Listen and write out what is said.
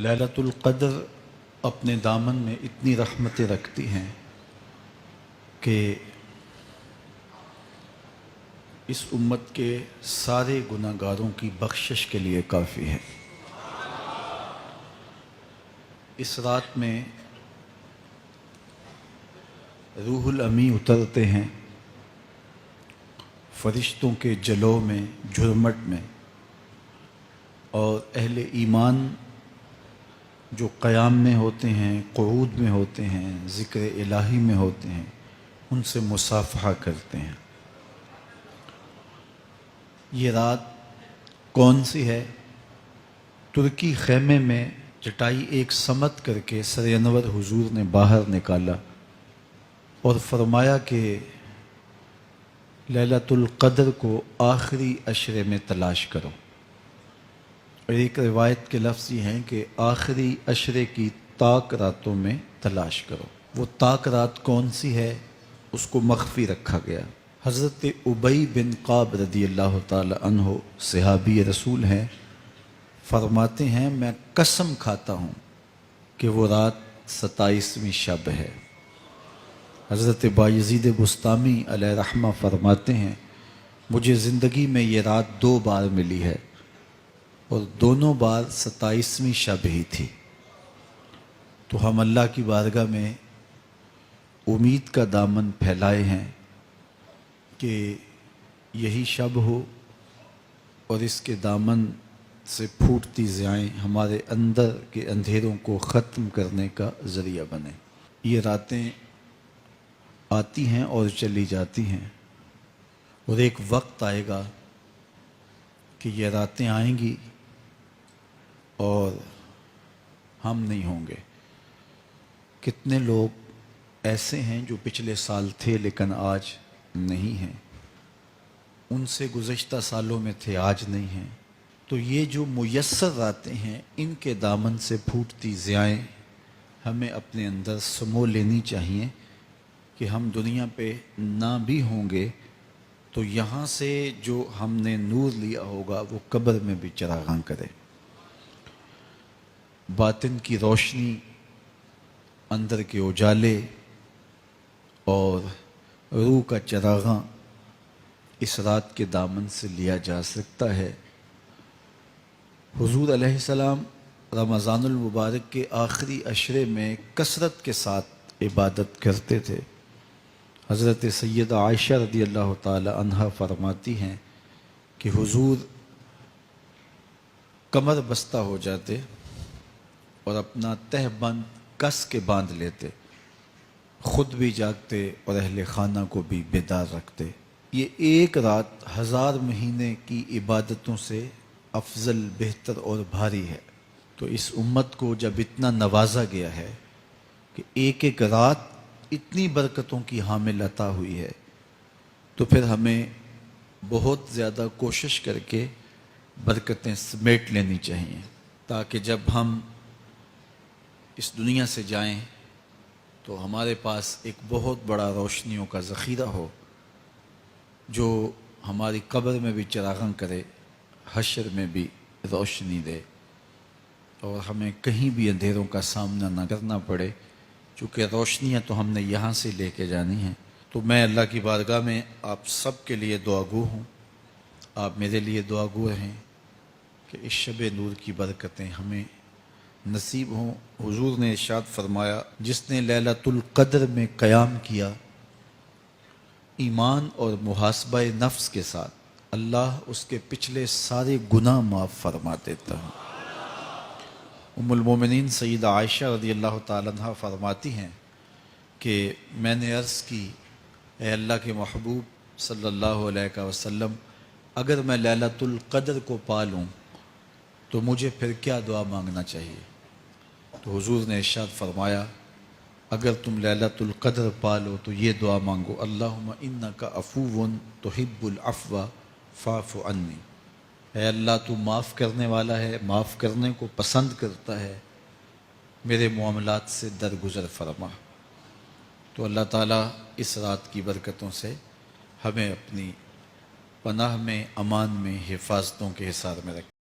لیلۃ القدر اپنے دامن میں اتنی رحمتیں رکھتی ہیں کہ اس امت کے سارے گناہ گاروں کی بخشش کے لیے کافی ہے۔ اس رات میں روح الامی اترتے ہیں فرشتوں کے جلو میں، جھرمٹ میں، اور اہل ایمان جو قیام میں ہوتے ہیں، قعود میں ہوتے ہیں، ذکر الہی میں ہوتے ہیں، ان سے مصافحہ کرتے ہیں۔ یہ رات کون سی ہے؟ ترکی خیمے میں چٹائی ایک سمت کر کے سر انور حضور نے باہر نکالا اور فرمایا کہ لیلۃ القدر کو آخری عشرے میں تلاش کرو۔ اور ایک روایت کے لفظ یہ ہیں کہ آخری عشرے کی تاک راتوں میں تلاش کرو۔ وہ تاک رات کون سی ہے؟ اس کو مخفی رکھا گیا۔ حضرت ابی بن کعب رضی اللہ تعالی عنہ صحابی رسول ہیں، فرماتے ہیں میں قسم کھاتا ہوں کہ وہ رات 27ویں شب ہے۔ حضرت بایزید بسطامی علیہ رحمہ فرماتے ہیں مجھے زندگی میں یہ رات 2 بار ملی ہے اور دونوں بار 27ویں شب ہی تھی۔ تو ہم اللہ کی بارگاہ میں امید کا دامن پھیلائے ہیں کہ یہی شب ہو اور اس کے دامن سے پھوٹتی ضیائیں ہمارے اندر کے اندھیروں کو ختم کرنے کا ذریعہ بنے۔ یہ راتیں آتی ہیں اور چلی جاتی ہیں، اور ایک وقت آئے گا کہ یہ راتیں آئیں گی اور ہم نہیں ہوں گے۔ کتنے لوگ ایسے ہیں جو پچھلے سال تھے لیکن آج نہیں ہیں، ان سے گزشتہ سالوں میں تھے آج نہیں ہیں۔ تو یہ جو میسر راتیں ہیں ان کے دامن سے پھوٹتی ضیائیں ہمیں اپنے اندر سمو لینی چاہیے کہ ہم دنیا پہ نہ بھی ہوں گے تو یہاں سے جو ہم نے نور لیا ہوگا وہ قبر میں بھی چراغاں کرے۔ باطن کی روشنی، اندر کے اجالے اور روح کا چراغاں اس رات کے دامن سے لیا جا سکتا ہے۔ حضور علیہ السلام رمضان المبارک کے آخری عشرے میں کثرت کے ساتھ عبادت کرتے تھے۔ حضرت سیدہ عائشہ رضی اللہ تعالی عنہا فرماتی ہیں کہ حضور کمر بستہ ہو جاتے اور اپنا تہ بند کس کے باندھ لیتے، خود بھی جاگتے اور اہل خانہ کو بھی بیدار رکھتے۔ یہ ایک رات 1000 مہینے کی عبادتوں سے افضل، بہتر اور بھاری ہے۔ تو اس امت کو جب اتنا نوازا گیا ہے کہ ایک ایک رات اتنی برکتوں کی حامل عطا ہوئی ہے، تو پھر ہمیں بہت زیادہ کوشش کر کے برکتیں سمیٹ لینی چاہیے تاکہ جب ہم اس دنیا سے جائیں تو ہمارے پاس ایک بہت بڑا روشنیوں کا ذخیرہ ہو جو ہماری قبر میں بھی چراغاں کرے، حشر میں بھی روشنی دے، اور ہمیں کہیں بھی اندھیروں کا سامنا نہ کرنا پڑے، چونکہ روشنیاں تو ہم نے یہاں سے لے کے جانی ہیں۔ تو میں اللہ کی بارگاہ میں آپ سب کے لیے دعا گو ہوں، آپ میرے لیے دعا گو رہیں کہ اس شب نور کی برکتیں ہمیں نصیب ہوں۔ حضور نے ارشاد فرمایا جس نے لیلۃ القدر میں قیام کیا ایمان اور محاسبہ نفس کے ساتھ، اللہ اس کے پچھلے سارے گناہ معاف فرما دیتا ہے۔ ام المومنین سیدہ عائشہ رضی اللہ تعالیٰ عنہ فرماتی ہیں کہ میں نے عرض کی اے اللہ کے محبوب صلی اللہ علیہ وسلم، اگر میں لیلۃ القدر کو پا لوں تو مجھے پھر کیا دعا مانگنا چاہیے؟ تو حضور نے ارشاد فرمایا اگر تم لیلۃ القدر پا لو تو یہ دعا مانگو، اللہم انک عفو تحب العفو فاعف عنی۔ اے اللہ تو معاف کرنے والا ہے، معاف کرنے کو پسند کرتا ہے، میرے معاملات سے درگزر فرما۔ تو اللہ تعالیٰ اس رات کی برکتوں سے ہمیں اپنی پناہ میں، امان میں، حفاظتوں کے حصار میں رکھے۔